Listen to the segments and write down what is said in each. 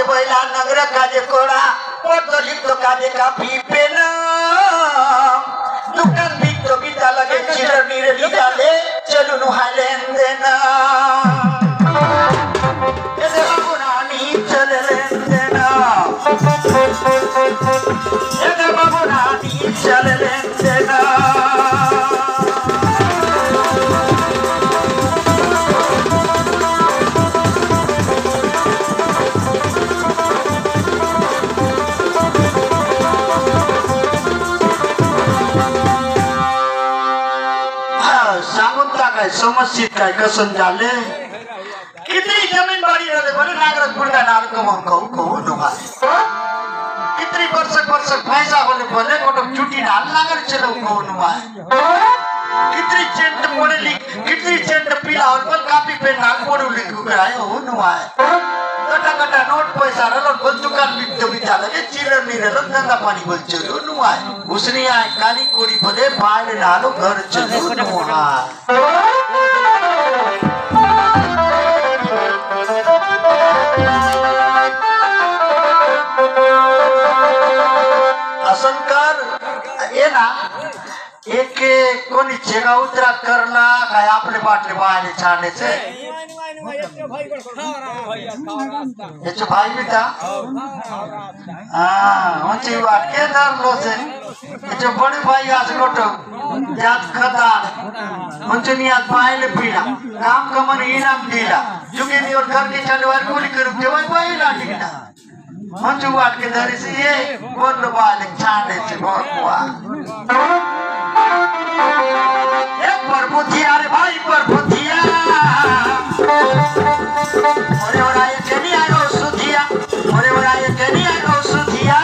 बैला नगर काजे कोड़ा पतलिक तो काजे का पीपेना दुकान भी तो बिता लगे चिलर नीरे लिजाले चलू नुहालें देना ऐसे बाबूनानी चले लें देना ऐसे बाबूनानी चले लें देना समस्या काय कसं झाले किती जमीन बाड़ी रहले बोले नागराज पुरगा नाल कमन कहू नुमा कितनी वर्ष पैसा बोले बोले कोटो चुटी नाल नागर चलो कहू नुमा कितनी चेंट पड़ेली कितनी चेंट पीला और पर कापी पे नाल पड़ू लिखू कराए हो नुमा कटा नोट पैसा रलो बोल दुकान बिक तो बिता लगे चिलर नी रलो गंगा पानी बोल चलो नुमा उसने आए काली कोड़ी बोले बाहर नालो घर चलो नुमा असंकार ये ना एक कोणी जगह उतरा करना काय आपले बाटले बाहेर छाड़ने से ये जो भाई भी था हाँ उनकी बात के दर लो से ये जो बड़े भाई आज कोटो याद खता उनसे नहीं आज बाहर पीला काम कमन इनाम दिला चुके नहीं और घर के चंडवार कुली करूँ जो भाई लाठी ना मंजू बात के दर से ये बोल लो बाल छाड़ने से बहुत हुआ एक परबुद्धिया रे भाई परबुद्धिया ओरे ओरा ये कनी आयो सुधिया ओरे ओरा ये कनी आयो सुधिया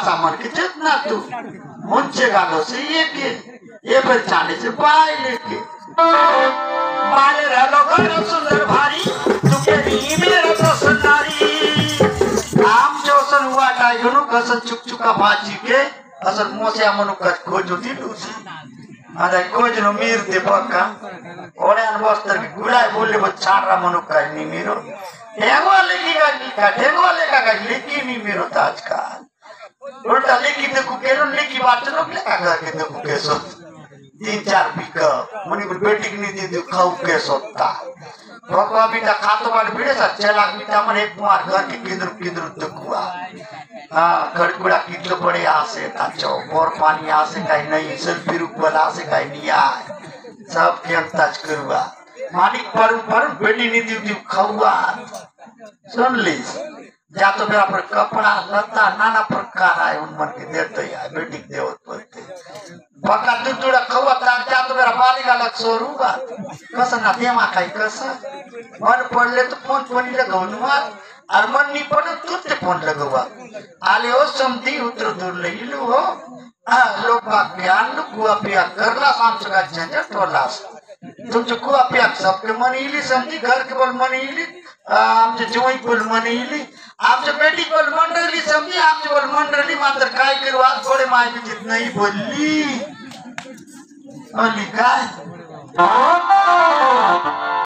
सामान के जितना तू मुझे गालो से ये पर चांदी से बाई लेके बाले रहलो घर सुंदर भारी तुके री मेरा तो सुनारी आम जो सन हुआ टाइगनो कसन चुका भाजी के असल मोसे अमनु कच खोजो थी लूसी अरे खोज नो मीर दे पक्का ओरे अनवस्तर की गुलाय बोले वो चारा मनु का नहीं मेरो ढेंगवा लेगा लेकी नहीं मेरो ताज का उल्टा लेकी देखो केरो लेकी बात चलो लेका करके देखो कैसो 3-4 बीघा मनी को बेटी की नहीं दे खाऊ कैसो ता भगवा बेटा खातो वाले बेटे सा 6 लाख बेटा मन एक मार घर के किधर देखुआ हां खड़कुड़ा कितलो बड़े आसे ताचो और पानी आसे काई नहीं सेल्फी रूप वाला आसे काई नहीं आ सब के अंताज करुआ मालिक पर बेटी नहीं दी खाऊआ सुन लीस जा तो मेरा पर कपड़ा लता नाना प्रकार आए उन मन के देते है बेटी देवत पड़ते बका तुड़ा खवा ता जा तो मेरा बालिका लग सोरूगा कस ना देमा खाई कस मन पड़ले तो फोन लगाउनुवा और मन नहीं पड़े तुरते फोन लगवा आले ओ समती उतर दूर ले लो हो लोग का ज्ञान कुआ पिया करला शाम सका झंझट टोलास तुम जो कुआ पिया सबके मन इली समझी घर के बोल मन इली आप जो जोई बोल मन इली आप जो बेटी बोल मंडली समझी आप जो बोल मंडली मात्र काय करू आज थोड़े माय भी जितना ही बोली और लिखा है